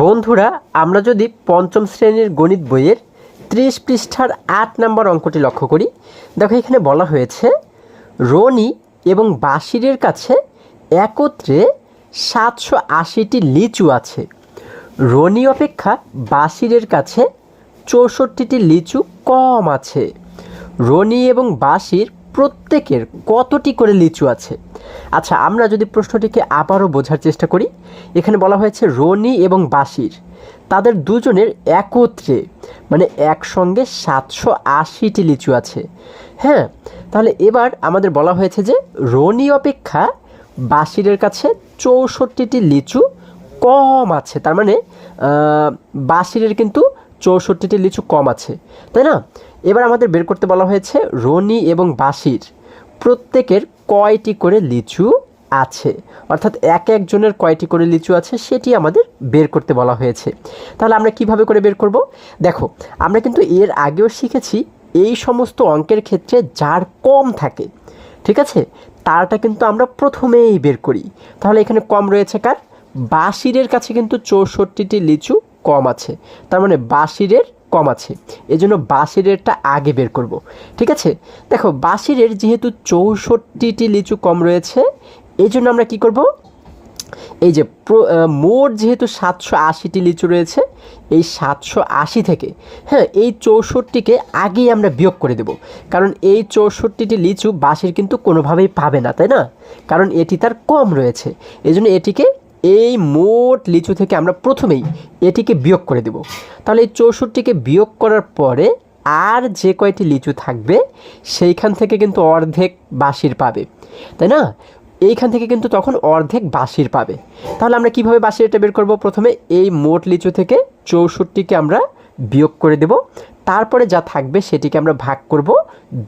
বন্ধুরা, আমরা যদি পঞ্চম শ্রেণীর গণিত বইয়ের 30 পৃষ্ঠার 8 নম্বর অঙ্কটি লক্ষ্য করি, দেখো এখানে বলা হয়েছে রনি এবং বাশিরের কাছে একত্রে 780টি লিচু আছে। রনি অপেক্ষা বাশিরের কাছে 64টি লিচু কম আছে। রনি এবং বাশির প্রত্যেকের কতটি করে লিচু আছে? আচ্ছা, আমরা যদি প্রশ্নটিকে আবারও বোঝার চেষ্টা করি, এখানে বলা হয়েছে রনি এবং বাশির তাদের দুজনের একত্রে মানে একসঙ্গে 780টি লিচু আছে। হ্যাঁ, তাহলে এবার আমাদের বলা হয়েছে যে রনি অপেক্ষা বাশিরের কাছে 64টি লিচু কম আছে। তার মানে বাশিরের কিন্তু 64টি লিচু কম আছে, তাই না? এবার আমাদের বের করতে বলা হয়েছে রনি এবং বাশির প্রত্যেকের কয়টি করে লিচু আছে, অর্থাৎ এক একজনের কয়টি করে লিচু আছে সেটি আমাদের বের করতে বলা হয়েছে। তাহলে আমরা কিভাবে করে বের করব? দেখো, আমরা কিন্তু এর আগেও শিখেছি এই সমস্ত অঙ্কের ক্ষেত্রে যার কম থাকে, ঠিক আছে, তারটা কিন্তু আমরা প্রথমেই বের করি। তাহলে এখানে কম রয়েছে কার? বাশিরের কাছে কিন্তু 64টি লিচু কম আছে, তার মানে বাশিরের কম আছে, এজন্য বাশিরেরটা আগে বের করব। ঠিক আছে, দেখো বাশিরের যেহেতু 64টি লিচু কম রয়েছে, এই জন্য আমরা কি করব, এই যে মোট যেহেতু 780টি লিচু রয়েছে, এই 780 থেকে এই 64টিকে আগেই আমরা বিয়োগ করে দেব, কারণ এই 64টি লিচু বাশির কিন্তু কোনোভাবেই পাবে না, তাই না? কারণ এটি তার কম রয়েছে, এই জন্য এটিকে এই মোট লিচু থেকে আমরা প্রথমেই এটিকে বিয়োগ করে দেব। তাহলে এই 64টিকে বিয়োগ করার পরে আর যে কয়টি লিচু থাকবে সেইখান থেকে কিন্তু অর্ধেক বাশির পাবে, তাই না? এইখান থেকে কিন্তু তখন অর্ধেক বাশির পাবে। তাহলে আমরা কিভাবে বাশিরটা বের করব? প্রথমে এই মোট লিচু থেকে 64টিকে আমরা বিয়োগ করে দেব, তারপরে যা থাকবে সেটিকে আমরা ভাগ করব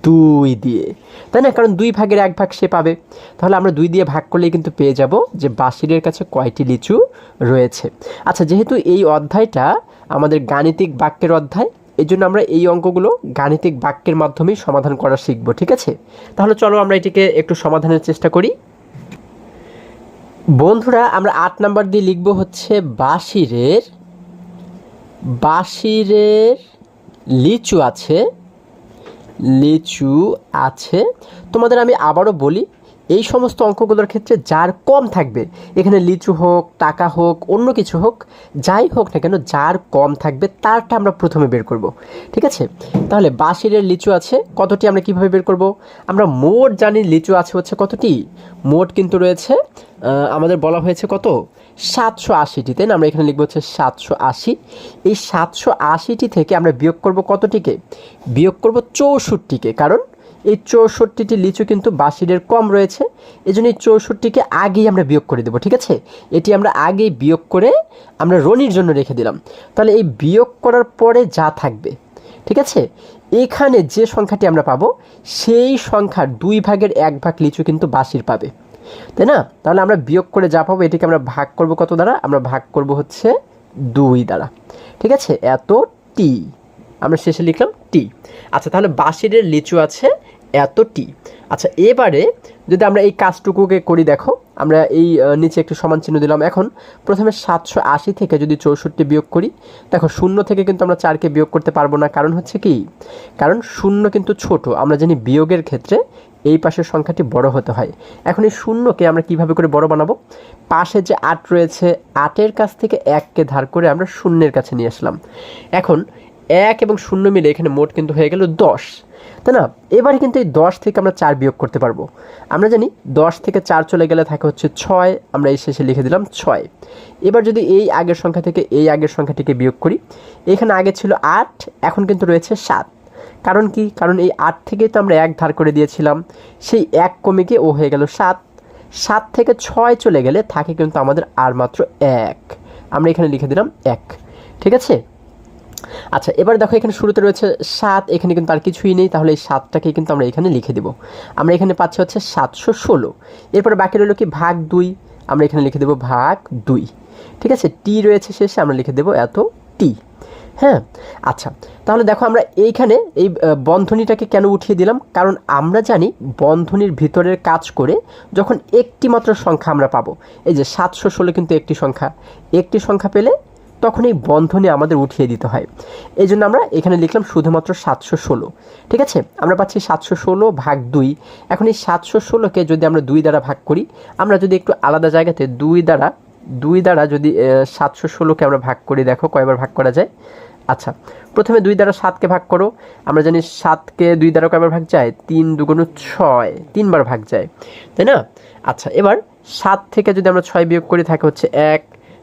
2 দিয়ে, তাই না? কারণ 2 ভাগের 1 ভাগ সে পাবে। তাহলে আমরা 2 দিয়ে ভাগ করলেই কিন্তু পেয়ে যাব যে বাশিরের কাছে কয়টি লিচু রয়েছে। আচ্ছা, যেহেতু এই অধ্যায়টা আমাদের গাণিতিক বাক্যের অধ্যায়, এই জন্য আমরা এই অঙ্কগুলো গাণিতিক বাক্যের মাধ্যমেই সমাধান করা শিখব। ঠিক আছে, তাহলে চলো আমরা এটিকে একটু সমাধানের চেষ্টা করি। বন্ধুরা, আমরা 8 নাম্বার দিয়ে লিখব হচ্ছে বাশিরের লিচু আছে। তোমাদের আমি আবারও বলি, এই সমস্ত অঙ্কগুলোর ক্ষেত্রে যার কম থাকবে, এখানে লিচু হোক, টাকা হোক, অন্য কিছু হোক, যাই হোক না কেন, যার কম থাকবে তারটা আমরা প্রথমে বের করব। ঠিক আছে, তাহলে বাশিরের লিচু আছে কতটি, আমরা কিভাবে বের করব? আমরা মোট জানি লিচু আছে হচ্ছে কতটি, মোট কিন্তু রয়েছে আমাদের বলা হয়েছে কত, 780টি, তাই না? আমরা এখানে লিখবো হচ্ছে 780। এই 780টি থেকে আমরা বিয়োগ করব কতটিকে? বিয়োগ করব 64টিকে, কারণ এই 64টি লিচু কিন্তু বাশিরের কম রয়েছে, এই জন্য এই 64টিকে আগেই আমরা বিয়োগ করে দেবো। ঠিক আছে, এটি আমরা আগেই বিয়োগ করে আমরা রনির জন্য রেখে দিলাম। তাহলে এই বিয়োগ করার পরে যা থাকবে, ঠিক আছে, এখানে যে সংখ্যাটি আমরা পাবো সেই সংখ্যার 2 ভাগের 1 ভাগ লিচু কিন্তু বাশির পাবে, তাই না? তাহলে আমরা বিয়োগ করে যা পাবো এটিকে আমরা ভাগ করব কত দ্বারা? আমরা ভাগ করব হচ্ছে 2 দ্বারা। ঠিক আছে, এত টি, আমরা শেষে লিখলাম টি। আচ্ছা, তাহলে বাশিরের লিচু আছে এতটি। আচ্ছা, এবারে যদি আমরা এই কাজটুকুকে করি, দেখো আমরা এই নিচে একটু সমান চিহ্ন দিলাম। এখন প্রথমে 780 থেকে যদি 64 বিয়োগ করি, দেখো 0 থেকে কিন্তু আমরা 4কে বিয়োগ করতে পারবো না, কারণ হচ্ছে কি, কারণ 0 কিন্তু ছোট, আমরা জানি বিয়োগের ক্ষেত্রে এই পাশের সংখ্যাটি বড় হতে হয়। এখন এই 0কে আমরা কিভাবে করে বড় বানাবো? পাশে যে 8 রয়েছে, 8-এর কাছ থেকে 1কে ধার করে আমরা 0-এর কাছে নিয়ে আসলাম। এখন 1 এবং 0 মিলে এখানে মোট কিন্তু হয়ে গেল 10, তাই না? এবারে কিন্তু এই 10 থেকে আমরা 4 বিয়োগ করতে পারবো। আমরা জানি 10 থেকে 4 চলে গেলে থাকে হচ্ছে 6, আমরা এই শেষে লিখে দিলাম 6। এবার যদি এই আগের সংখ্যা থেকে এই আগের সংখ্যাটিকে বিয়োগ করি, এখানে আগে ছিল 8, এখন কিন্তু রয়েছে 7। কারণ কি, কারণ এই 8 থেকেই তো আমরা 1 ধার করে দিয়েছিলাম, সেই 1 কমে গিয়ে ও হয়ে গেল 7। 7 থেকে 6 চলে গেলে থাকে কিন্তু আমাদের আর মাত্র 1, আমরা এখানে লিখে দিলাম 1। ঠিক আছে, আচ্ছা, এবার দেখো এখানে শুরুতে রয়েছে 7, এখানে কিন্তু আর কিছুই নেই, তাহলে এই 7টাকে কিন্তু আমরা এখানে লিখে দেব। আমরা এখানে পাচ্ছি হচ্ছে 716। এরপর বাকি রইল কি, ভাগ 2, আমরা এখানে লিখে দেব ভাগ 2। ঠিক আছে, টি রয়েছে শেষে, আমরা লিখে দেব এত টি। হ্যাঁ, আচ্ছা, তাহলে দেখো আমরা এইখানে এই বন্ধনীটাকে কেন উঠিয়ে দিলাম? কারণ আমরা জানি বন্ধনীর ভিতরের কাজ করে যখন একটি মাত্র সংখ্যা আমরা পাবো, এই যে 716 কিন্তু একটি সংখ্যা পেলে তখন এই বন্ধনী আমাদের উঠিয়ে দিতে হয়। এই জন্য আমরা এখানে লিখলাম শুধুমাত্র 716। ঠিক আছে, আমরা পাচ্ছি 716 ভাগ 2। এখন এই 716কে যদি আমরা 2 দ্বারা ভাগ করি, আমরা যদি একটু আলাদা জায়গাতে 2 দ্বারা যদি 716কে আমরা ভাগ করি, দেখো কয়বার ভাগ করা যায়। আচ্ছা, প্রথমে 2 দ্বারা 7কে ভাগ করো। আমরা জানি 7কে 2 দ্বারা কয়বার ভাগ যায়, 3 দুগুণ 6, 3বার ভাগ যায়, তাই না? আচ্ছা, এবার 7 থেকে যদি আমরা 6 বিয়োগ করি থাকে হচ্ছে 1।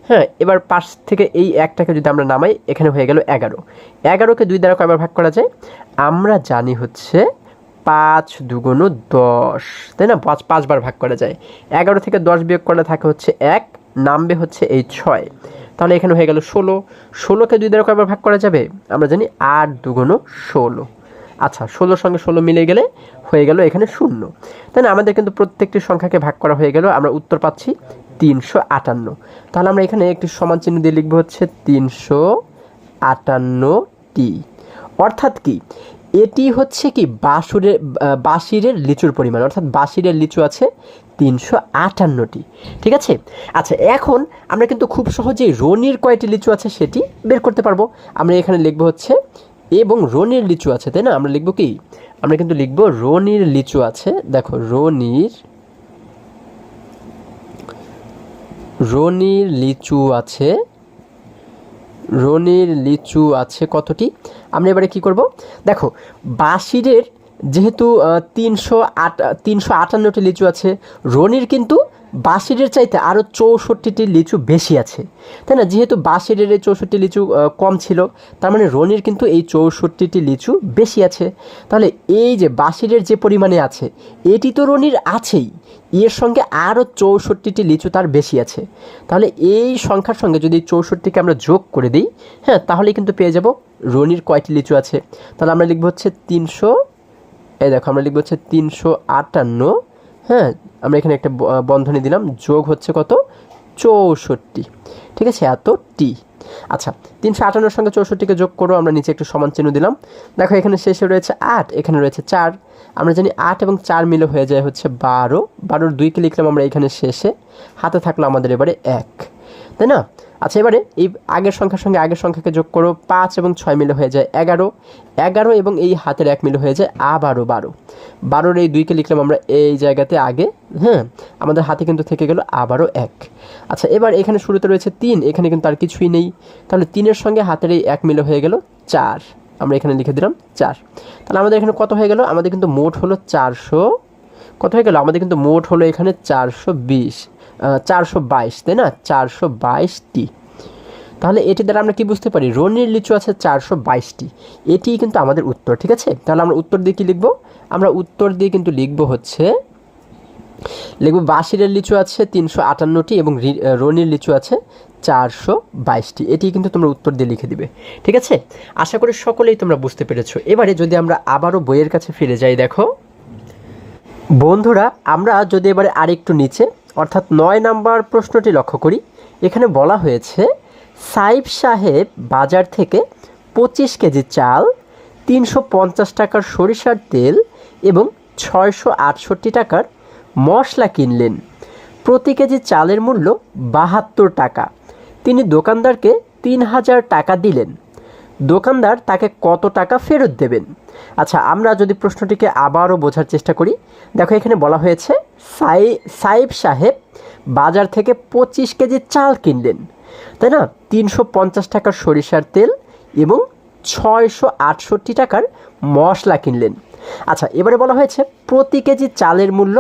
হ্যাঁ, এবার 5 থেকে এই 1টাকে যদি আমরা নামাই, এখানে হয়ে গেল 11। 11কে 2 দ্বারা কয়বার ভাগ করা যায়, আমরা জানি হচ্ছে 5 দুগুণ 10, তাই না? 5বার ভাগ করা যায়। 11 থেকে 10 বিয়োগ করলে থাকে হচ্ছে 1, নামবে হচ্ছে এই 6। তাহলে এখানে হয়ে গেল 16। 16কে 2 দ্বারা কয়বার ভাগ করা যাবে, আমরা জানি 8 দুগুণ 16। আচ্ছা, 16 সঙ্গে 16 মিলে গেলে হয়ে গেল এখানে 0, তাই না? আমাদের কিন্তু প্রত্যেকটি সংখ্যাকে ভাগ করা হয়ে গেল। আমরা উত্তর পাচ্ছি 358। তাহলে আমরা এখানে একটি সমান চিহ্ন দিয়ে লিখবো হচ্ছে 358টি। অর্থাৎ কি, এটি হচ্ছে কি বাঁশিরের লিচুর পরিমাণ, অর্থাৎ বাঁশিরের লিচু আছে 358টি। ঠিক আছে। আচ্ছা, এখন আমরা কিন্তু খুব সহজেই রনির কয়টি লিচু আছে সেটি বের করতে পারবো। আমরা এখানে লিখবো হচ্ছে এবং রনির লিচু আছে, তাই না? আমরা লিখবো কি, আমরা কিন্তু লিখবো রনির লিচু আছে। দেখো, রনির লিচু আছে কতটি? আমরা এবারে কি করব, দেখো বাঁশিরের যেহেতু 358টি লিচু আছে, রনির কিন্তু বাঁশিরের চাইতে আরও 64টি লিচু বেশি আছে, তাই না? যেহেতু বাঁশিরের এই 64টি লিচু কম ছিল, তার মানে রনির কিন্তু এই 64টি লিচু বেশি আছে। তাহলে এই যে বাঁশিরের যে পরিমাণে আছে, এটি তো রনির আছেই, এর সঙ্গে আরও 64টি লিচু তার বেশি আছে। তাহলে এই সংখ্যার সঙ্গে যদি 64টিকে আমরা যোগ করে দিই, হ্যাঁ, তাহলে কিন্তু পেয়ে যাব রনির কয়টি লিচু আছে। তাহলে আমরা লিখবো হচ্ছে 358। হ্যাঁ, আমরা এখানে একটা বন্ধনী দিলাম, যোগ হচ্ছে কত, 64। ঠিক আছে, এত টি। আচ্ছা, 358 সঙ্গে 64কে যোগ করো। আমরা নিচে একটু সমান চিহ্ন দিলাম। দেখো, এখানে শেষে রয়েছে 8, এখানে রয়েছে 4। আমরা জানি 8 এবং 4 মিলে হয়ে যায় হচ্ছে 12। 12-র 2কে লিখলাম আমরা এখানে শেষে, হাতে থাকলো আমাদের এবারে 1, তাই না? আচ্ছা, এবারে এই আগের সংখ্যার সঙ্গে আগের সংখ্যাকে যোগ করো। 5 এবং 6 মিলে হয়ে যায় 11। 11 এবং এই হাতের 1 মিলে হয়ে যায় আবারও 12। 12-র এই 2কে লিখলাম আমরা এই জায়গাতে আগে। হ্যাঁ, আমাদের হাতে কিন্তু থেকে গেল আবারও 1। আচ্ছা, এবার এখানে শুরুতে রয়েছে 3, এখানে কিন্তু আর কিছুই নেই। তাহলে 3-এর সঙ্গে হাতের এই 1 মিলে হয়ে গেল 4। আমরা এখানে লিখে দিলাম 4। তাহলে আমাদের এখানে কত হয়ে গেল, আমাদের কিন্তু মোট হলো 400, কত হয়ে গেল, আমাদের কিন্তু মোট হলো এখানে 422, তাই না? 422টি। তাহলে এটি দ্বারা আমরা কি বুঝতে পারি, রনির লিচু আছে 422টি। এটিই কিন্তু আমাদের উত্তর। ঠিক আছে, তাহলে আমরা উত্তর দিয়ে কি লিখবো, আমরা উত্তর দিয়ে কিন্তু লিখবো বাঁশিরের লিচু আছে 358টি এবং রনির লিচু আছে 422টি। এটি কিন্তু তোমরা উত্তর দিয়ে লিখে দিবে। ঠিক আছে, আশা করি সকলেই তোমরা বুঝতে পেরেছো। এবারে যদি আমরা আবারও বইয়ের কাছে ফিরে যাই, দেখো বন্ধুরা, আমরা যদি এবারে আরেকটু নিচে অর্থাৎ 9 নাম্বার প্রশ্নটি লক্ষ্য করি, এখানে বলা হয়েছে সাইফ সাহেব বাজার থেকে 25 কেজি চাল, 350 টাকার সরিষার তেল এবং 668 টাকার মশলা কিনলেন। প্রতি কেজি চালের মূল্য 72 টাকা। তিনি দোকানদারকে 3000 টাকা দিলেন। দোকানদার তাকে কত টাকা ফেরত দেবেন? আচ্ছা, আমরা যদি প্রশ্নটিকে আবারও বোঝার চেষ্টা করি, দেখো এখানে বলা হয়েছে সাইফ সাহেব বাজার থেকে 25 কেজি চাল কিনলেন, তাই না? 350 টাকার সরিষার তেল এবং 668 টাকার মশলা কিনলেন। আচ্ছা, এবারে বলা হয়েছে প্রতি কেজি চালের মূল্য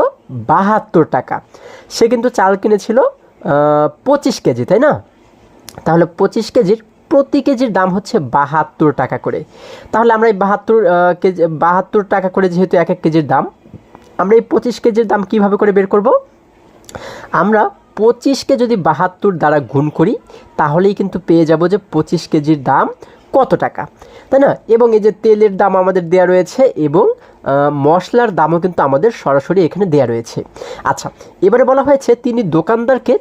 72 টাকা। সে কিন্তু চাল কিনেছিল 25 কেজি, তাই না? তাহলে 25 কেজির প্রতি কেজির দাম হচ্ছে 72 টাকা করে। তাহলে আমরা এই 72 টাকা করে যেহেতু এক এক কেজির দাম, আমরা এই 25 কেজির দাম কিভাবে করে বের করব? আমরা 25কে যদি 72 দ্বারা গুণ করি, তাহলেই কিন্তু পেয়ে যাব যে 25 কেজির দাম কত টাকা, তাই না? এবং এই যে তেলের দাম আমাদের দেয়া রয়েছে এবং মশলার দামও কিন্তু আমাদের সরাসরি এখানে দেয়া রয়েছে। আচ্ছা, এবারে বলা হয়েছে তিনি দোকানদারকে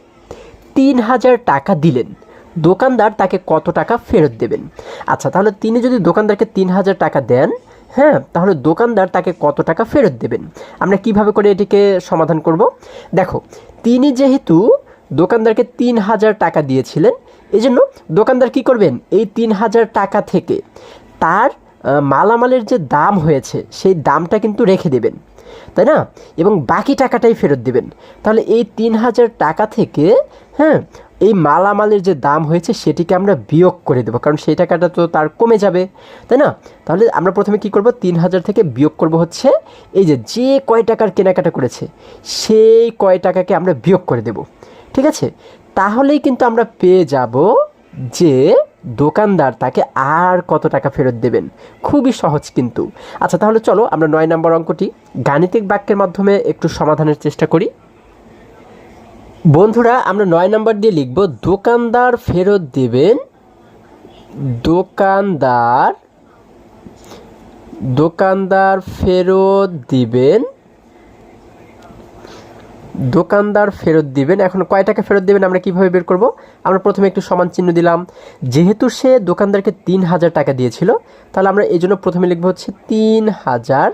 3000 টাকা দিলেন। দোকানদার তাকে কত টাকা ফেরত দেবেন? আচ্ছা, তাহলে তিনি যদি দোকানদারকে 3000 টাকা দেন, হ্যাঁ, তাহলে দোকানদার তাকে কত টাকা ফেরত দেবেন? আমরা কিভাবে করে এটিকে সমাধান করব? দেখো, তিনি যেহেতু দোকানদারকে 3000 টাকা দিয়েছিলেন। এই জন্য দোকানদার কী করবেন, এই 3000 টাকা থেকে তার মালামালের যে দাম হয়েছে সেই দামটা কিন্তু রেখে দেবেন, তাই না, এবং বাকি টাকাটাই ফেরত দেবেন। তাহলে এই 3000 টাকা থেকে হ্যাঁ এই মালামালের যে দাম হয়েছে সেটিকে আমরা বিয়োগ করে দেবো, কারণ সেই টাকাটা তো তার কমে যাবে, তাই না। তাহলে আমরা প্রথমে কি করব, 3000 থেকে বিয়োগ করব হচ্ছে এই যে কয় টাকার কেনাকাটা করেছে সেই কয় টাকাকে আমরা বিয়োগ করে দেব, ঠিক আছে। তাহলেই কিন্তু আমরা পেয়ে যাব যে দোকানদার তাকে আর কত টাকা ফেরত দেবেন। খুবই সহজ কিন্তু। আচ্ছা, তাহলে চলো আমরা 9 নম্বর অঙ্কটি গাণিতিক বাক্যের মাধ্যমে একটু সমাধানের চেষ্টা করি। বন্ধুরা, আমরা 9 নম্বর দিয়ে লিখব, দোকানদার ফেরত দেবেন, দোকানদার ফেরত দিবেন, দোকানদার ফেরত দিবেন। এখন কয় টাকা ফেরত দেবেন আমরা কিভাবে বের করব? আমরা প্রথমে একটু সমান চিহ্ন দিলাম। যেহেতু সে দোকানদারকে 3000 টাকা দিয়েছিল, তাহলে আমরা এই জন্য প্রথমে লিখব হচ্ছে 3000।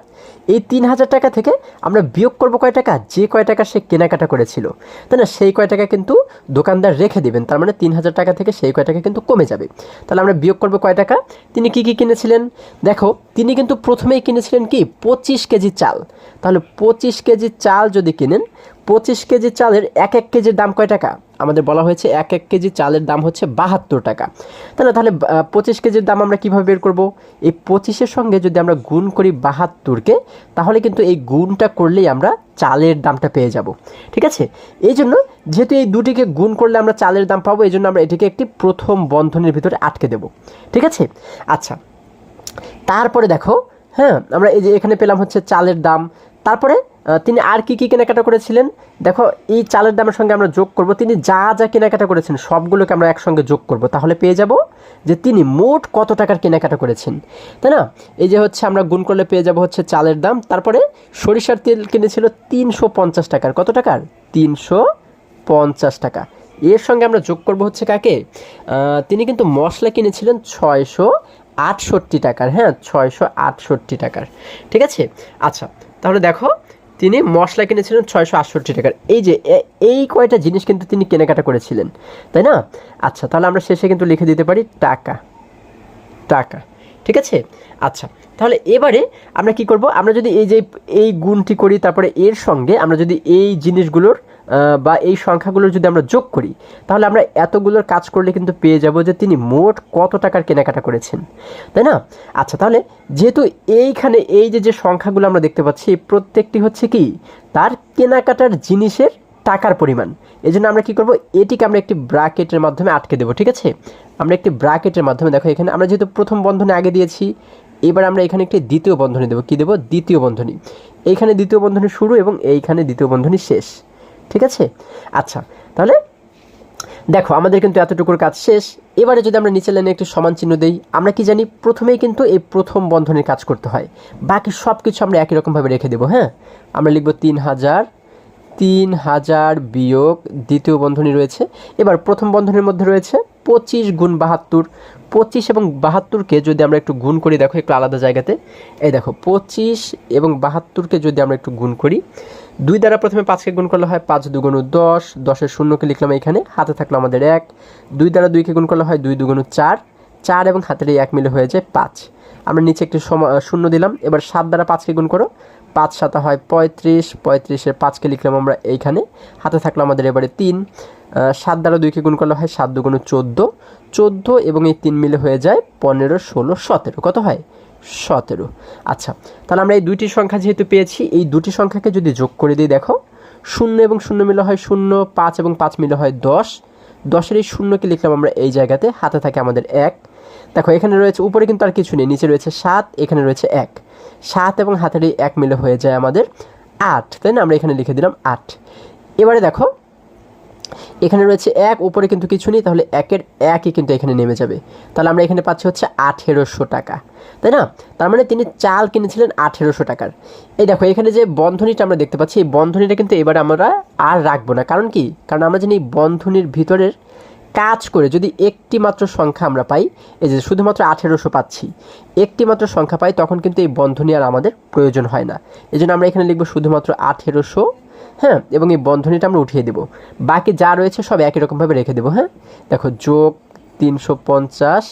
এই 3000 টাকা থেকে আমরা বিয়োগ করব কয় টাকা, যে কয় টাকা সে কেনাকাটা করেছিল, তাই না, সেই কয় টাকা কিন্তু দোকানদার রেখে দেবেন। তার মানে 3000 টাকা থেকে সেই কয় টাকা কিন্তু কমে যাবে। তাহলে আমরা বিয়োগ করব কয় টাকা, তিনি কি কি কিনেছিলেন। দেখো, তিনি কিন্তু প্রথমেই কিনেছিলেন কি 25 কেজি চাল। তাহলে 25 কেজি চাল যদি কিনেন, 25 কেজি চালের এক কেজির দাম কয় টাকা, আমাদের বলা হয়েছে এক কেজি চালের দাম হচ্ছে 72 টাকা, তাই না। তাহলে 25 কেজির দাম আমরা কিভাবে বের করব, এই 25-এর সঙ্গে যদি আমরা গুণ করি 72-কে, তাহলে কিন্তু এই গুণটা করলেই আমরা চালের দামটা পেয়ে যাব, ঠিক আছে। এই জন্য যেহেতু এই দুটিকে গুণ করলে আমরা চালের দাম পাবো, এই জন্য আমরা এটিকে একটি প্রথম বন্ধনীর ভিতরে আটকে দেব, ঠিক আছে। আচ্ছা, তারপরে দেখো, হ্যাঁ আমরা এই যে এখানে পেলাম হচ্ছে চালের দাম। তারপরে তিনি আর কি কি কেনাকাটা করেছিলেন, দেখো এই চালের দামের সঙ্গে আমরা যোগ করব তিনি যা যা কেনাকাটা করেছেন সবগুলোকে আমরা একসঙ্গে যোগ করব, তাহলে পেয়ে যাব যে তিনি মোট কত টাকার কেনাকাটা করেছেন, তাই না। এই যে হচ্ছে আমরা গুণ করলে পেয়ে যাব হচ্ছে চালের দাম। তারপরে সরিষার তেল কিনেছিল 350 টাকার, কত টাকার, 350 টাকা। এর সঙ্গে আমরা যোগ করব হচ্ছে কাকে, তিনি কিন্তু মশলা কিনেছিলেন 668 টাকার, হ্যাঁ 668 টাকার, ঠিক আছে। আচ্ছা, তাহলে দেখো তিনি মশলা কিনেছিলেন 668 টাকার। এই যে এই কয়টা জিনিস কিন্তু তিনি কেনাকাটা করেছিলেন, তাই না। আচ্ছা, তাহলে আমরা শেষে কিন্তু লিখে দিতে পারি টাকা, ঠিক আছে। আচ্ছা, তাহলে এবারে আমরা কি করব, আমরা যদি এই গুণটি করি, তারপরে এর সঙ্গে আমরা যদি এই জিনিসগুলোর বা এই সংখ্যাগুলোর যদি আমরা যোগ করি, তাহলে আমরা এতগুলোর কাজ করলে কিন্তু পেয়ে যাব যে তিনি মোট কত টাকার কেনাকাটা করেছেন, তাই না। আচ্ছা, তাহলে যেহেতু এইখানে এই যে সংখ্যাগুলো আমরা দেখতে পাচ্ছি, প্রত্যেকটি হচ্ছে কি তার কেনাকাটার জিনিসের টাকার পরিমাণ। এই জন্য আমরা কী করব, এটিকে আমরা একটি ব্র্যাকেটের মাধ্যমে আটকে দেবো, ঠিক আছে। আমরা একটি ব্র্যাকেটের মাধ্যমে, দেখো এখানে আমরা যেহেতু প্রথম বন্ধনী আগে দিয়েছি, এবার আমরা এখানে একটি দ্বিতীয় বন্ধনী দেবো। কী দেবো, দ্বিতীয় বন্ধনী। এইখানে দ্বিতীয় বন্ধনী শুরু এবং এইখানে দ্বিতীয় বন্ধনী শেষ, ঠিক আছে। আচ্ছা, তাহলে দেখো আমাদের কিন্তু এতটুকুর কাজ শেষ। এবারে যদি আমরা নিচের লাইনে একটি সমান চিহ্ন দেই, আমরা কি জানি প্রথমেই কিন্তু এই প্রথম বন্ধনীর কাজ করতে হয়, বাকি সব কিছু আমরা একই রকমভাবে রেখে দেবো। হ্যাঁ, আমরা লিখব 3000 বিয়োগ দ্বিতীয় বন্ধনী রয়েছে। এবার প্রথম বন্ধনীর মধ্যে রয়েছে 25 গুণ 72। 25 এবং 72-কে যদি আমরা একটু গুণ করি, দেখো একটু আলাদা জায়গাতে, এই দেখো 25 এবং 72-কে যদি আমরা একটু গুণ করি, 2 দ্বারা প্রথমে 5কে গুণ করলে হয় 5 দুগুণ 10, 10-এর শূন্যকে লিখলাম এখানে, হাতে থাকলো আমাদের 1। 2 দ্বারা 2কে গুণ করলে হয় 2 দুগুণ 4, 4 এবং হাতের এই 1 মিলে হয়ে যায় 5। আমরা নিচে একটি শূন্য দিলাম। এবার 7 দ্বারা 5কে গুণ করো, 5 7 হয় 35, 35-এর 5কে লিখলাম আমরা এইখানে, হাতে থাকলো আমাদের এবারে 3। 7 দ্বারা 2কে গুণ করলে হয় 7 দুগুণ 14, 14 এবং এই 3 মিলে হয়ে যায় 15, 16, 17, কত হয় 17। আচ্ছা, তাহলে আমরা এই দুইটি সংখ্যা যেহেতু পেয়েছি, এই দুটি সংখ্যাকে যদি যোগ করে দিই, দেখো 0 এবং 0 মিলে হয় 0, 5 এবং 5 মিলে হয় 10, 10-এর এই শূন্যকে লিখলাম আমরা এই জায়গাতে, হাতে থাকে আমাদের 1। দেখো এখানে রয়েছে, উপরে কিন্তু আর কিছু নেই, নিচে রয়েছে 7, এখানে রয়েছে 1, 7 এবং হাতের এই 1 মিলে হয়ে যায় আমাদের 8, তাই না। আমরা এখানে লিখে দিলাম 8। এবারে দেখো এখানে রয়েছে 1, উপরে কিন্তু কিছু নেই, তাহলে 1-এর 1ই কিন্তু এখানে নেমে যাবে। তাহলে আমরা এখানে পাচ্ছি হচ্ছে 1800 টাকা, তাই না। তার মানে তিনি চাল কিনেছিলেন 1800 টাকার। এই দেখো এখানে যে বন্ধনীটা আমরা দেখতে পাচ্ছি, এই বন্ধনীটা কিন্তু এবার আমরা আর রাখবো না। কারণ কি, কারণ আমরা জানি বন্ধনীর ভিতরের কাজ করে যদি একটি মাত্র সংখ্যা আমরা পাই, এই যে শুধুমাত্র 1800 পাচ্ছি, একটি মাত্র সংখ্যা পাই, তখন কিন্তু এই বন্ধনী আর আমাদের প্রয়োজন হয় না। এই জন্য আমরা এখানে লিখবো শুধুমাত্র 1800, হ্যাঁ, এবং এই বন্ধনীটা আমরা উঠিয়ে দেব, বাকি যা রয়েছে সব একই রকমভাবে রেখে দেবো। হ্যাঁ, দেখো যোগ 350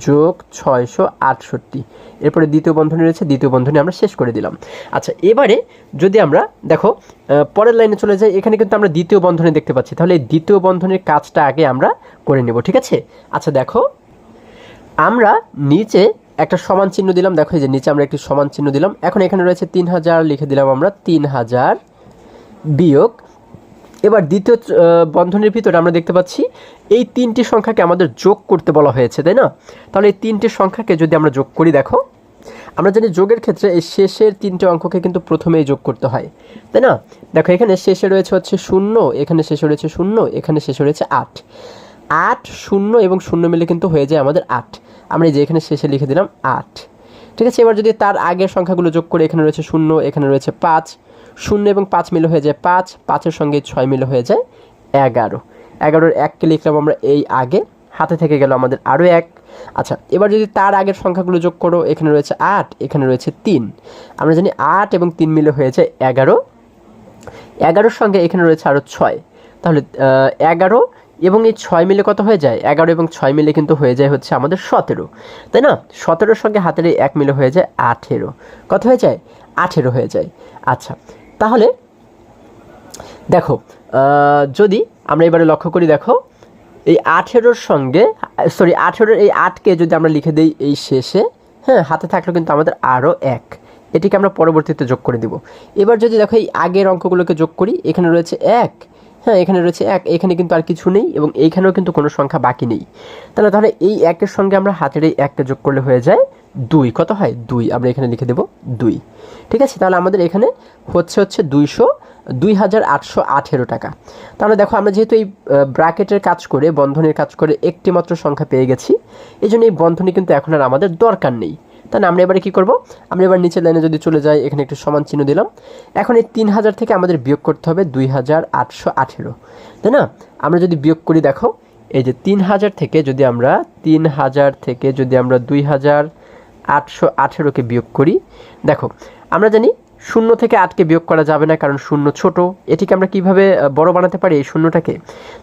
যোগ 668, এরপরে দ্বিতীয় বন্ধনী রয়েছে, দ্বিতীয় বন্ধনী আমরা শেষ করে দিলাম। আচ্ছা, এবারে যদি আমরা দেখো পরের লাইনে চলে যাই, এখানে কিন্তু আমরা দ্বিতীয় বন্ধনী দেখতে পাচ্ছি, তাহলে এই দ্বিতীয় বন্ধনীর কাজটা আগে আমরা করে নেব, ঠিক আছে। আচ্ছা দেখো, আমরা নিচে একটা সমান চিহ্ন দিলাম, দেখো এই যে নিচে আমরা একটি সমান চিহ্ন দিলাম। এখন এখানে রয়েছে 3000, লিখে দিলাম আমরা 3000 বিয়োগ, এবার দ্বিতীয় বন্ধনীর ভিতরে আমরা দেখতে পাচ্ছি এই তিনটি সংখ্যাকে আমাদের যোগ করতে বলা হয়েছে, তাই না? তাহলে এই তিনটি সংখ্যাকে যদি আমরা যোগ করি, দেখো আমরা জানি যোগের ক্ষেত্রে এই শেষের তিনটে অঙ্ককে কিন্তু প্রথমেই যোগ করতে হয়, তাই না? দেখো এখানে শেষে রয়েছে হচ্ছে 0, এখানে শেষে রয়েছে 0, এখানে শেষে রয়েছে 8, 8 0 এবং 0 মিলে কিন্তু হয়ে যায় আমাদের 8। আমরা এই যে এখানে শেষে লিখে দিলাম 8, ঠিক আছে। এবার যদি তার আগের সংখ্যাগুলো যোগ করে, এখানে রয়েছে 0, এখানে রয়েছে 5, 0 এবং 5 মিলে হয়ে যায় 5, 5-এর সঙ্গে 6 মিলে হয়ে যায় 11, 11-এর 1কে লিখলাম আমরা এই আগে, হাতে থেকে গেল আমাদের আরও 1। আচ্ছা, এবার যদি তার আগের সংখ্যাগুলো যোগ করো, এখানে রয়েছে 8, এখানে রয়েছে 3, আমরা জানি 8 এবং 3 মিলে হয়ে যায় 11, 11-এর সঙ্গে এখানে রয়েছে আরও 6, তাহলে 11 এবং এই 6 মিলে কত হয়ে যায়? 11 এবং 6 মিলে কিন্তু হয়ে যায় হচ্ছে আমাদের 17, তাই না? 17-এর সঙ্গে হাতের এই 1 মিলে হয়ে যায় 18, কত হয়ে যায়? 18 হয়ে যায়। আচ্ছা, তাহলে দেখো যদি আমরা এবারে লক্ষ্য করি, দেখো এই 18-এর সঙ্গে 18-এর এই 8কে যদি আমরা লিখে দিই এই শেষে, হ্যাঁ, হাতে থাকলেও কিন্তু আমাদের আরও 1, এটিকে আমরা পরবর্তীতে যোগ করে দিব। এবার যদি দেখো এই আগের অঙ্কগুলোকে যোগ করি, এখানে রয়েছে 1, হ্যাঁ, এখানে রয়েছে 1, এখানে কিন্তু আর কিছু নেই এবং এইখানেও কিন্তু কোনো সংখ্যা বাকি নেই। তাহলে এই 1-এর সঙ্গে আমরা হাতের এই 1কে যোগ করলে হয়ে যায় 2, কত হয়? 2, আমরা এখানে লিখে দেব 2, ঠিক আছে। তাহলে আমাদের এখানে হচ্ছে 2818 টাকা। তাহলে দেখো আমরা যেহেতু এই ব্র্যাকেটের কাজ করে, বন্ধনীর কাজ করে একটি মাত্র সংখ্যা পেয়ে গেছি, এই জন্য এই বন্ধনী কিন্তু এখন আর আমাদের দরকার নেই। তাহলে আমরা এবারে কী করব? আমরা এবার নিচের লাইনে যদি চলে যাই, এখানে একটু সমান চিহ্ন দিলাম। এখন এই 3000 থেকে আমাদের বিয়োগ করতে হবে 2818, তাই না? আমরা যদি বিয়োগ করি, দেখো এই যে 3000 থেকে যদি আমরা 2818কে বিয়োগ করি, দেখো আমরা জানি 0 থেকে 8কে বিয়োগ করা যাবে না, কারণ 0 ছোট। এটিকে আমরা কিভাবে বড় বানাতে পারি এই শূন্যটাকে?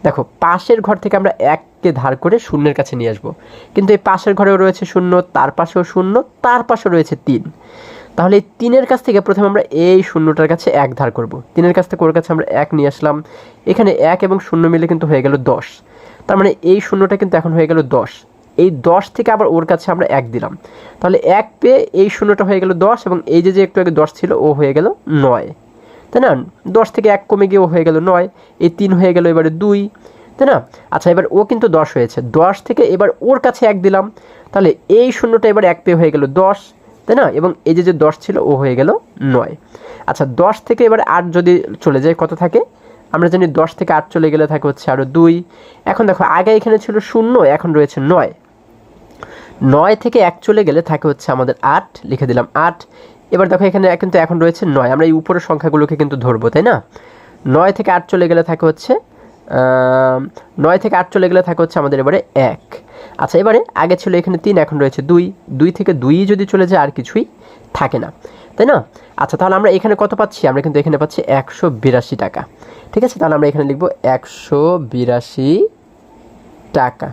দেখো পাশের ঘর থেকে আমরা 1কে ধার করে 0-এর কাছে নিয়ে আসবো, কিন্তু এই পাশের ঘরেও রয়েছে 0, তার পাশেও 0, তার পাশেও রয়েছে 3। তাহলে এই 3-এর কাছ থেকে প্রথমে আমরা এই 0টার কাছে 1 ধার করব, 3-এর কাছ থেকে ওর কাছে আমরা 1 নিয়ে আসলাম, এখানে 1 এবং 0 মিলে কিন্তু হয়ে গেল 10, তার মানে এই 0টা কিন্তু এখন হয়ে গেল 10। এই 10 থেকে আবার ওর কাছে আমরা 1 দিলাম, তাহলে 1 পেয়ে এই 0টা হয়ে গেল 10, এবং এই যে একটু আগে 10 ছিল ও হয়ে গেল 9, তাই না? 10 থেকে 1 কমে গিয়ে ও হয়ে গেল 9, এই 3 হয়ে গেল এবারে 2, তাই না? আচ্ছা, এবার ও কিন্তু 10 হয়েছে, 10 থেকে এবার ওর কাছে 1 দিলাম, তাহলে এই 0টা এবার 1 পেয়ে হয়ে গেল 10, তাই না? এবং এই যে 10 ছিল ও হয়ে গেল 9। আচ্ছা, 10 থেকে এবার 8 যদি চলে যায়, কত থাকে? আমরা জানি 10 থেকে 8 চলে গেলে থাকে হচ্ছে আরও 2। এখন দেখো আগে এখানে ছিল 0, এখন রয়েছে 9, 9 থেকে 1 চলে গেলে থাকে হচ্ছে আমাদের 8, লিখে দিলাম 8। এবার দেখো এখানে কিন্তু এখন রয়েছে 9, আমরা এই উপরের সংখ্যাগুলোকে কিন্তু ধরবো, তাই না? 9 থেকে 8 চলে গেলে থাকে হচ্ছে 9 থেকে 8 চলে গেলে থাকে হচ্ছে আমাদের এবারে 1। আচ্ছা, এবারে আগে ছিল এখানে 3, এখন রয়েছে 2, 2 থেকে 2 যদি চলে যায় আর কিছুই থাকে না, তাই না? আচ্ছা, তাহলে আমরা এখানে কত পাচ্ছি? আমরা কিন্তু এখানে পাচ্ছি 182 টাকা, ঠিক আছে। তাহলে আমরা এখানে লিখবো 182 টাকা,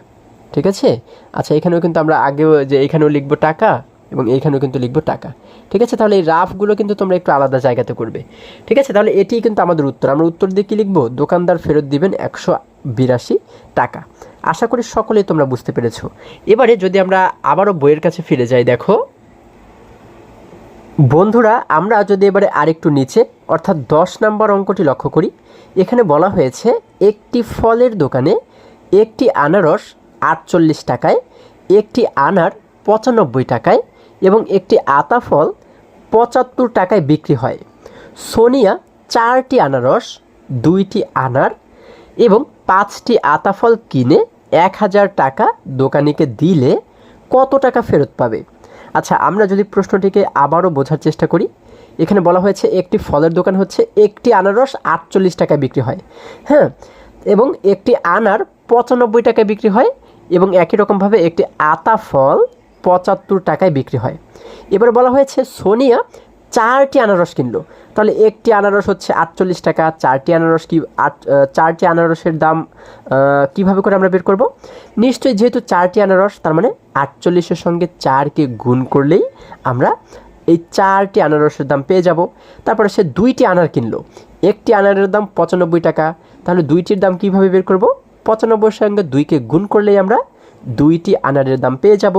ঠিক আছে। আচ্ছা, এখানেও কিন্তু আমরা আগেও যে এখানেও লিখবো টাকা এবং এইখানেও কিন্তু লিখবো টাকা, ঠিক আছে। তাহলে এই রাফগুলো কিন্তু তোমরা একটু আলাদা জায়গাতে করবে, ঠিক আছে। তাহলে এটিই কিন্তু আমাদের উত্তর। আমরা উত্তর দিয়ে কী লিখবো? দোকানদার ফেরত দিবেন 182 টাকা। আশা করি সকলেই তোমরা বুঝতে পেরেছো। এবারে যদি আমরা আবারও বইয়ের কাছে ফিরে যাই, দেখো বন্ধুরা, আমরা যদি এবারে আরেকটু নিচে অর্থাৎ 10 নম্বর অঙ্কটি লক্ষ্য করি, এখানে বলা হয়েছে একটি ফলের দোকানে একটি আনারস 48 টাকায়, একটি আনার 95 টাকায় এবং একটি আতা ফল 75 টাকায় বিক্রি হয়। সোনিয়া 4টি আনারস, 2টি আনার এবং 5টি আতা ফল কিনে 1000 টাকা দোকানিকে দিলে কত টাকা ফেরত পাবে? আচ্ছা, আমরা যদি প্রশ্নটিকে আবারও বোঝার চেষ্টা করি, এখানে বলা হয়েছে একটি ফলের দোকান হচ্ছে একটি আনারস 48 টাকায় বিক্রি হয়, হ্যাঁ, এবং একটি আনার 95 টাকায় বিক্রি হয় এবং একই রকমভাবে একটি আতা ফল 75 টাকায় বিক্রি হয়। এবার বলা হয়েছে সোনিয়া 4টি আনারস কিনলো, তাহলে একটি আনারস হচ্ছে 48 টাকা, চারটি আনারস চারটি আনারসের দাম কিভাবে করে আমরা বের করব? নিশ্চয়ই যেহেতু চারটি আনারস, তার মানে 48-এর সঙ্গে 4কে গুণ করলেই আমরা এই চারটি আনারসের দাম পেয়ে যাব। তারপরে সে 2টি আনার কিনলো, একটি আনারের দাম 95 টাকা, তাহলে 2টির দাম কিভাবে বের করব? 95-এর সঙ্গে 2কে গুণ করলেই আমরা 2টি আনারের দাম পেয়ে যাব।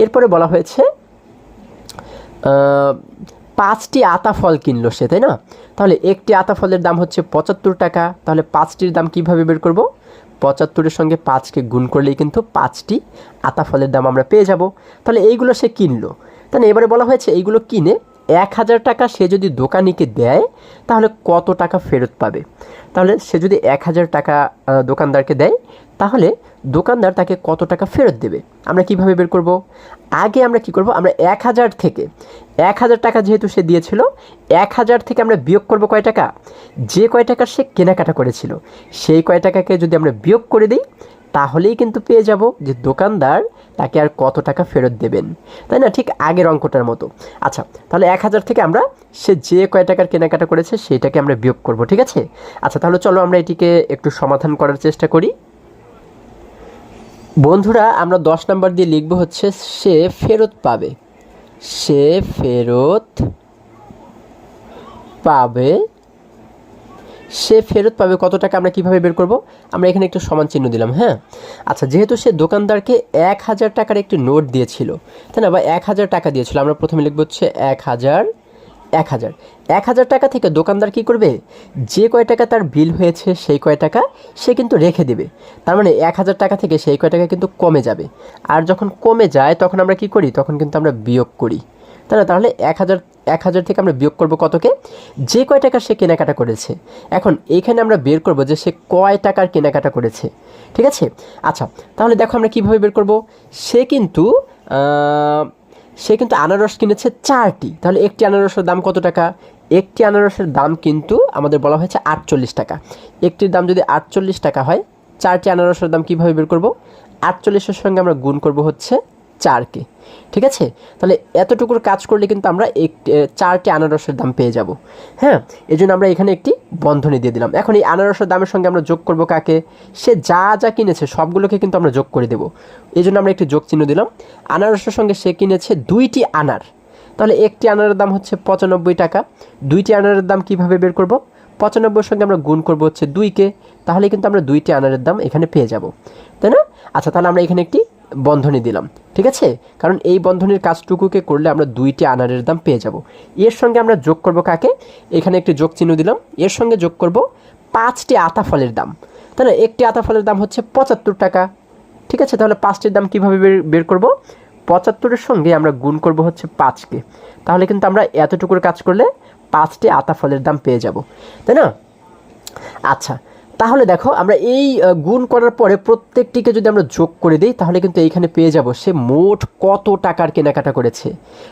এরপরে বলা হয়েছে 5টি আতা ফল কিনলো সে, তাই না? তাহলে একটি আতা ফলের দাম হচ্ছে 75 টাকা, তাহলে 5টির দাম কিভাবে বের করব? 75-এর সঙ্গে 5কে গুণ করলেই কিন্তু 5টি আতা ফলের দাম আমরা পেয়ে যাব। তাহলে এইগুলো সে কিনলো, তাহলে এবারে বলা হয়েছে এইগুলো কিনে 1000 টাকা সে যদি দোকানিকে দেয় তাহলে কত টাকা ফেরত পাবে? তাহলে সে যদি 1000 টাকা দোকানদারকে দেয় তাহলে দোকানদার তাকে কত টাকা ফেরত দেবে আমরা কিভাবে বের করব? আগে আমরা কি করব? আমরা 1000 থেকে 1000 টাকা যেহেতু সে দিয়েছিল, 1000 থেকে আমরা বিয়োগ করব কয় টাকা? যে কয় টাকা সে কেনাকাটা করেছিল সেই কয় টাকাকে যদি আমরা বিয়োগ করে দিই তাহলেই কিন্তু পেয়ে যাব যে দোকানদার তাকে আর কত টাকা ফেরত দেবেন, তাই না? ঠিক আগের অঙ্কটার মতো। আচ্ছা, তাহলে 1000 থেকে আমরা সে যে কয় টাকার কেনাকাটা করেছে সেইটাকে আমরা বিয়োগ করব, ঠিক আছে? আচ্ছা, তাহলে চলো আমরা এটিকে একটু সমাধান করার চেষ্টা করি। বন্ধুরা, আমরা 10 নাম্বার দিয়ে লিখব হচ্ছে সে ফেরত পাবে, সে ফেরত পাবে, সে ফেরত পাবে কত টাকা আমরা কিভাবে বের করব? আমরা এখানে একটু সমান চিহ্ন দিলাম, হ্যাঁ। আচ্ছা, যেহেতু সে দোকানদারকে 1000 টাকার একটি নোট দিয়েছিল, তাই না, বা 1000 টাকা দিয়েছিল, আমরা প্রথমে লিখব হচ্ছে 1000 টাকা থেকে দোকানদার কি করবে? যে কয় টাকা তার বিল হয়েছে সেই কয় টাকা সে কিন্তু রেখে দেবে। তার মানে 1000 টাকা থেকে সেই কয় টাকা কিন্তু কমে যাবে। আর যখন কমে যায় তখন আমরা কি করি? তখন কিন্তু আমরা বিয়োগ করি, তাই না? তাহলে 1000 থেকে আমরা বিয়োগ করব কতকে? যে কয় টাকা সে কেনাকাটা করেছে। এখন এইখানে আমরা বের করব যে সে কয় টাকার কেনাকাটা করেছে, ঠিক আছে? আচ্ছা, তাহলে দেখো আমরা কিভাবে বের করব? সে কিন্তু আনারস কিনেছে 4টি, তাহলে একটি আনারসের দাম কত টাকা? একটি আনারসের দাম কিন্তু আমাদের বলা হয়েছে 48 টাকা। একটির দাম যদি 48 টাকা হয়, 4টি আনারসের দাম কিভাবে বের করব? 48-এর সঙ্গে আমরা গুণ করব হচ্ছে 4কে, ঠিক আছে? তাহলে এতটুকুর কাজ করলে কিন্তু আমরা 4টি আনারসের দাম পেয়ে যাব, হ্যাঁ। এই জন্য আমরা এখানে একটি বন্ধনী দিয়ে দিলাম। এখন এই আনারসের দামের সঙ্গে আমরা যোগ করব কাকে? সে যা যা কিনেছে সবগুলোকে কিন্তু আমরা যোগ করে দেব, এই জন্য আমরা একটি যোগ চিহ্ন দিলাম। আনারসের সঙ্গে সে কিনেছে 2টি আনার, তাহলে একটি আনারের দাম হচ্ছে 95 টাকা। 2টি আনারের দাম কিভাবে বের করব? 95-এর সঙ্গে আমরা গুণ করব হচ্ছে 2কে, তাহলে কিন্তু আমরা 2টি আনারের দাম এখানে পেয়ে যাব, তাই না? আচ্ছা, তাহলে আমরা এখানে একটি বন্ধনী দিলাম, ঠিক আছে? কারণ এই বন্ধনীর কাজটুকুকে করলে আমরা 2টি আনারের দাম পেয়ে যাব। এর সঙ্গে আমরা যোগ করব কাকে? এখানে একটি যোগ চিহ্ন দিলাম। এর সঙ্গে যোগ করব 5টি আতা ফলের দাম, তাই না? একটি আতা ফলের দাম হচ্ছে 75 টাকা, ঠিক আছে? তাহলে 5টির দাম কীভাবে বের করব? 75-এর সঙ্গে আমরা গুণ করব হচ্ছে 5কে, তাহলে কিন্তু আমরা এতটুকুর কাজ করলে 5টি আতা ফলের দাম পেয়ে যাব, তাই না? আচ্ছা, তাহলে দেখো আমরা এই গুণ করার পরে প্রত্যেকটিকে যদি আমরা যোগ করে দিই তাহলে কিন্তু এইখানে পেয়ে যাব সে মোট কত টাকার কেনাকাটা করেছে,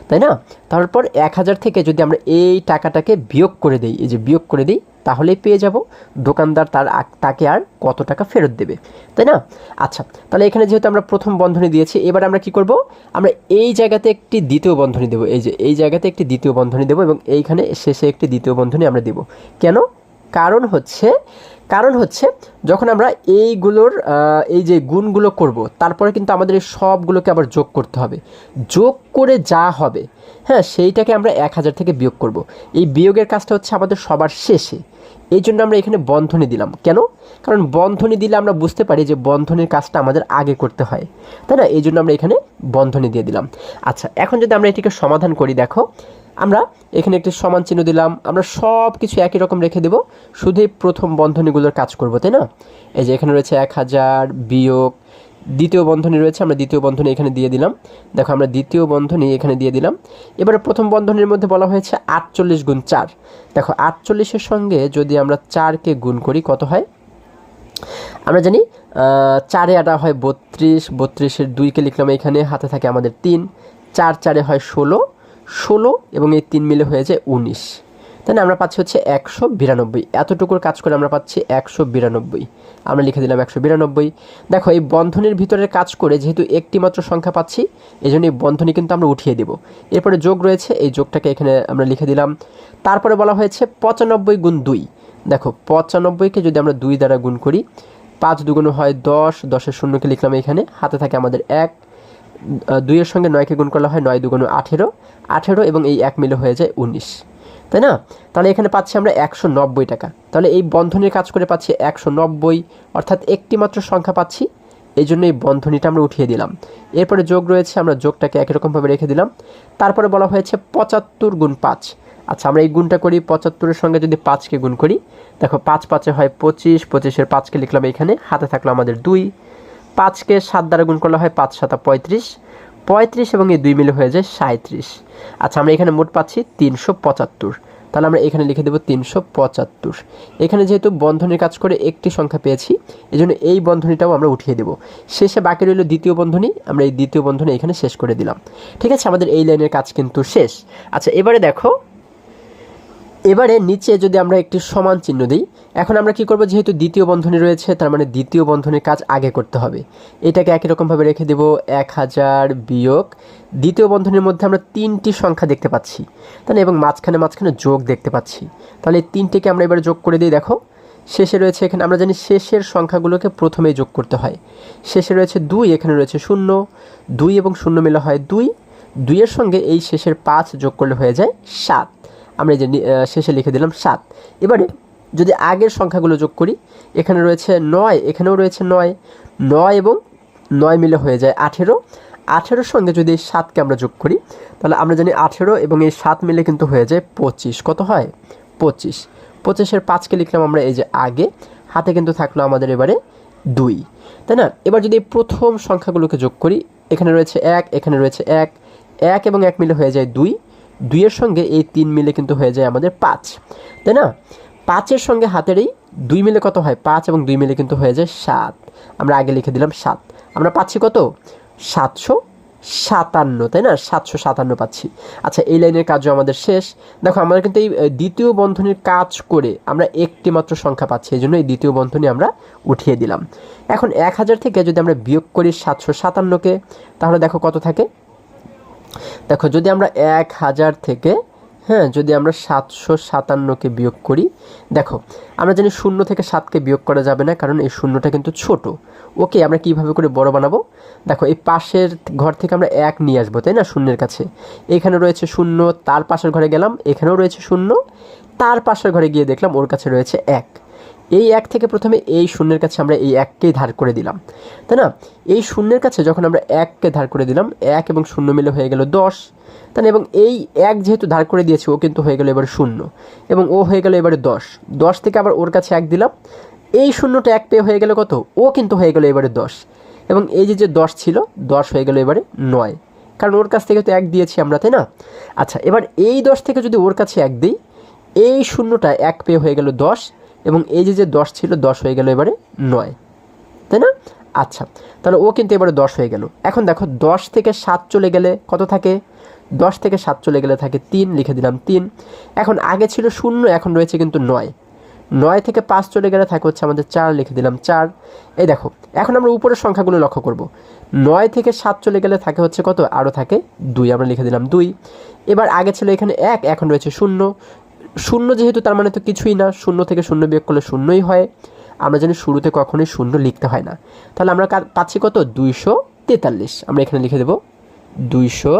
তাই না? তারপর 1000 থেকে যদি আমরা এই টাকাটাকে বিয়োগ করে দিই, এই যে বিয়োগ করে দিই, তাহলেই পেয়ে যাব দোকানদার তাকে আর কত টাকা ফেরত দেবে, তাই না? আচ্ছা, তাহলে এখানে যেহেতু আমরা প্রথম বন্ধনী দিয়েছি, এবার আমরা কি করব? আমরা এই জায়গাতে একটি দ্বিতীয় বন্ধনী দেব, এই যে এই জায়গাতে একটি দ্বিতীয় বন্ধনী দেব এবং এইখানে শেষে একটি দ্বিতীয় বন্ধনী আমরা দেব। কেন? কারণ হচ্ছে যখন আমরা এইগুলোর এই যে গুণগুলো করব তারপরে কিন্তু আমাদের এই সবগুলোকে আবার যোগ করতে হবে। যোগ করে যা হবে, হ্যাঁ, সেইটাকে আমরা 1000 থেকে বিয়োগ করব। এই বিয়োগের কাজটা হচ্ছে আমাদের সবার শেষে, এই জন্য আমরা এখানে বন্ধনী দিলাম। কেন? কারণ বন্ধনী দিলে আমরা বুঝতে পারি যে বন্ধনীর কাজটা আমাদের আগে করতে হয়, তাই না? এই জন্য আমরা এখানে বন্ধনী দিয়ে দিলাম। আচ্ছা, এখন যদি আমরা এটিকে সমাধান করি, দেখো আমরা এখানে একটি সমান চিহ্ন দিলাম। আমরা সব কিছু একই রকম রেখে দেব, শুধু এই প্রথম বন্ধনীগুলোর কাজ করব, তাই না? এই যে এখানে রয়েছে 1000 বিয়োগ দ্বিতীয় বন্ধনী রয়েছে, আমরা দ্বিতীয় বন্ধনী এখানে দিয়ে দিলাম। দেখো আমরা দ্বিতীয় বন্ধনী এখানে দিয়ে দিলাম। এবারে প্রথম বন্ধনীর মধ্যে বলা হয়েছে 48 গুণ 4। দেখো 48-এর সঙ্গে যদি আমরা 4কে গুণ করি কত হয়? আমরা জানি 4 8 হয় 32, 32-এর 2কে লিখলাম এখানে, হাতে থাকে আমাদের 3, 4 4 হয় 16 এবং এই 3 মিলে হয়ে যায় 19, তাই না? আমরা পাচ্ছি হচ্ছে 192, এতটুকুর কাজ করে আমরা পাচ্ছি 192, আমরা লিখে দিলাম 192। দেখো এই বন্ধনীর ভিতরের কাজ করে যেহেতু একটি মাত্র সংখ্যা পাচ্ছি, এই জন্য এই বন্ধনী কিন্তু আমরা উঠিয়ে দেব। এরপরে যোগ রয়েছে, এই যোগটাকে এখানে আমরা লিখে দিলাম। তারপরে বলা হয়েছে 95 গুণ 2। দেখো 95কে যদি আমরা 2 দ্বারা গুণ করি, 5 দুগুণ হয় 10, 10-এর শূন্যকে লিখলাম এখানে, হাতে থাকে আমাদের 1, 2-এর সঙ্গে 9কে গুণ করলে হয় 9 দুগুণ 18, 18 এবং এই 1 মিলে হয়ে যায় 19, তাই না? তাহলে এখানে পাচ্ছি আমরা 190 টাকা। তাহলে এই বন্ধনীর কাজ করে পাচ্ছি 190, অর্থাৎ একটি মাত্র সংখ্যা পাচ্ছি, এই জন্য এই বন্ধনীটা আমরা উঠিয়ে দিলাম। এরপরে যোগ রয়েছে, আমরা যোগটাকে একই রকমভাবে রেখে দিলাম। তারপরে বলা হয়েছে 75 গুণ 5। আচ্ছা, আমরা এই গুণটা করি, 75-এর সঙ্গে যদি 5কে গুণ করি, দেখো 5 5-এ হয় 25, 25-এর 5কে লিখলাম এখানে, হাতে থাকলো আমাদের 2, 5কে 7 দ্বারা গুণ করলে হয় 5 7 35, 35 এবং এই 2 মিলে হয়ে যায় 37। আচ্ছা, আমরা এখানে মোট পাচ্ছি 375, তাহলে আমরা এখানে লিখে দেবো 375। এখানে যেহেতু বন্ধনীর কাজ করে একটি সংখ্যা পেয়েছি, এই জন্য এই বন্ধনীটাও আমরা উঠিয়ে দেবো। শেষে বাকি রইল দ্বিতীয় বন্ধনী, আমরা এই দ্বিতীয় বন্ধনী এখানে শেষ করে দিলাম। ঠিক আছে, আমাদের এই লাইনের কাজ কিন্তু শেষ। আচ্ছা, এবারে দেখো, এবারে নিচে যদি আমরা একটি সমান চিহ্ন দিই, এখন আমরা কি করব, যেহেতু দ্বিতীয় বন্ধনী রয়েছে, তার মানে দ্বিতীয় বন্ধনীর কাজ আগে করতে হবে। এটাকে একই রকমভাবে রেখে দেব, 1000 বিয়োগ, দ্বিতীয় বন্ধনীর মধ্যে আমরা 3টি সংখ্যা দেখতে পাচ্ছি, তাই না? এবং মাঝখানে যোগ দেখতে পাচ্ছি। তাহলে এই 3টিকে আমরা এবারে যোগ করে দিই। দেখো শেষে রয়েছে, এখানে আমরা জানি শেষের সংখ্যাগুলোকে প্রথমেই যোগ করতে হয়। শেষে রয়েছে 2, এখানে রয়েছে 0, 2 এবং 0 মিলে হয় 2, 2-এর সঙ্গে এই শেষের 5 যোগ করলে হয়ে যায় 7, আমরা এই যে শেষে লিখে দিলাম 7। এবারে যদি আগের সংখ্যাগুলো যোগ করি, এখানে রয়েছে 9, এখানেও রয়েছে 9, 9 এবং 9 মিলে হয়ে যায় 18, 18-এর সঙ্গে যদি এই 7কে আমরা যোগ করি, তাহলে আমরা জানি 18 এবং এই 7 মিলে কিন্তু হয়ে যায় 25। কত হয়? 25। 25-এর 5কে লিখলাম আমরা এই যে আগে, হাতে কিন্তু থাকলো আমাদের এবারে 2, তাই না? এবার যদি এই প্রথম সংখ্যাগুলোকে যোগ করি, এখানে রয়েছে 1, এখানে রয়েছে 1, 1 এবং 1 মিলে হয়ে যায় 2, 2-এর সঙ্গে এই 3 মিলে কিন্তু হয়ে যায় আমাদের 5, তাই না? 5-এর সঙ্গে হাতের এই 2 মিলে কত হয়? 5 এবং 2 মিলে কিন্তু হয়ে যায় 7, আমরা আগে লিখে দিলাম 7। আমরা পাচ্ছি কত? 757, তাই না? 757 পাচ্ছি। আচ্ছা, এই লাইনের কাজও আমাদের শেষ। দেখো আমরা কিন্তু এই দ্বিতীয় বন্ধনীর কাজ করে আমরা একটি মাত্র সংখ্যা পাচ্ছি, এই জন্য এই দ্বিতীয় বন্ধনী আমরা উঠিয়ে দিলাম। এখন 1000 থেকে যদি আমরা বিয়োগ করি 757কে, তাহলে দেখো কত থাকে। দেখো যদি আমরা 1000 থেকে যদি আমরা 757কে বিয়োগ করি, দেখো আমরা জানি 0 থেকে 7কে বিয়োগ করা যাবে না, কারণ এই শূন্যটা কিন্তু ছোট। ওকে, আমরা কিভাবে করে বড় বানাবো? দেখো এই পাশের ঘর থেকে আমরা 1 নিয়ে আসবো, তাই না? শূন্যের কাছে এখানে রয়েছে 0, তার পাশের ঘরে গেলাম, এখানেও রয়েছে 0, তার পাশের ঘরে গিয়ে দেখলাম ওর কাছে রয়েছে 1। এই 1 থেকে প্রথমে এই শূন্যের কাছে আমরা এই 1কেই ধার করে দিলাম, তাই না? এই শূন্যের কাছে যখন আমরা 1কে ধার করে দিলাম, 1 এবং 0 মিলে হয়ে গেল 10, তাই না? এবং এই 1 যেহেতু ধার করে দিয়েছি, ও কিন্তু হয়ে গেল এবারে 0 এবং ও হয়ে গেল এবারে 10। 10 থেকে আবার ওর কাছে 1 দিলাম, এই শূন্যটা 1 পেয়ে হয়ে গেল কত? ও কিন্তু হয়ে গেল এবারে 10, এবং এই যে 10 ছিল, 10 হয়ে গেল এবারে 9, কারণ ওর কাছ থেকে তো 1 দিয়েছি আমরা, তাই না? আচ্ছা, এবার এই 10 থেকে যদি ওর কাছে 1 দিই, এই শূন্যটা 1 পেয়ে হয়ে গেল 10, এবং এই যে 10 ছিল, 10 হয়ে গেল এবারে 9, তাই না? আচ্ছা, তাহলে ও কিন্তু এবারে 10 হয়ে গেল। এখন দেখো 10 থেকে 7 চলে গেলে কত থাকে? 10 থেকে 7 চলে গেলে থাকে 3, লিখে দিলাম 3। এখন আগে ছিল 0, এখন রয়েছে কিন্তু 9, 9 থেকে 5 চলে গেলে থাকে হচ্ছে আমাদের 4, লিখে দিলাম 4। এই দেখো এখন আমরা উপরের সংখ্যাগুলো লক্ষ্য করব। 9 থেকে 7 চলে গেলে থাকে হচ্ছে কত? আরও থাকে 2, আমরা লিখে দিলাম 2। এবার আগে ছিল এখানে 1, এখন রয়েছে 0, 0 যেহেতু তার মানে তো কিছুই না, 0 থেকে 0 বিয়োগ করলে 0ই হয়। আমরা জানি শুরুতে কখনোই 0 লিখতে হয় না, তাহলে আমরা পাচ্ছি কত? 243, আমরা এখানে লিখে দেব 200।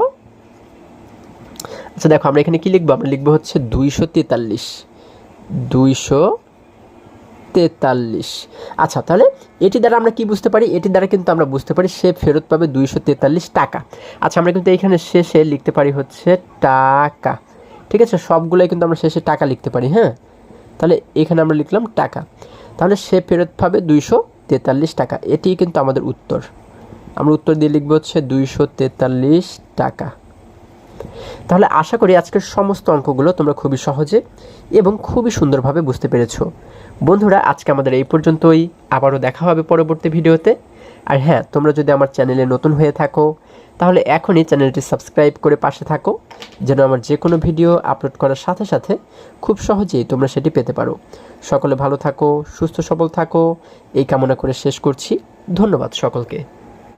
আচ্ছা দেখো আমরা এখানে কি লিখবো? আমরা লিখবো হচ্ছে 243, 243। আচ্ছা, তাহলে এটি দ্বারা আমরা কি বুঝতে পারি? এটি দ্বারা কিন্তু আমরা বুঝতে পারি সে ফেরত পাবে 243 টাকা। আচ্ছা, আমরা কিন্তু এখানে শেষে লিখতে পারি হচ্ছে টাকা, ঠিক আছে? সবগুলোই কিন্তু আমরা শেষে টাকা লিখতে পারি। তাহলে এখানে আমরা লিখলাম টাকা, তাহলে সে ফেরত পাবে 243 টাকা। এটি কিন্তু আমাদের উত্তর। আমরা উত্তর দিয়ে লিখবো হচ্ছে 243 টাকা। তাহলে আশা করি আজকের সমস্ত অঙ্কগুলো তোমরা খুবই সহজে এবং খুবই সুন্দরভাবে বুঝতে পেরেছো। বন্ধুরা, আজকে আমাদের এই পর্যন্তই। আবারও দেখা হবে পরবর্তী ভিডিওতে। আর হ্যাঁ, তোমরা যদি আমার চ্যানেলে নতুন হয়ে থাকো তাহলে এখনই চ্যানেলটি সাবস্ক্রাইব করে পাশে থাকো, যেন আমার যে কোনো ভিডিও আপলোড করার সাথে সাথে খুব সহজেই তোমরা সেটি পেতে পারো। সকলে ভালো থাকো, সুস্থ সবল থাকো, এই কামনা করে শেষ করছি। ধন্যবাদ সকলকে।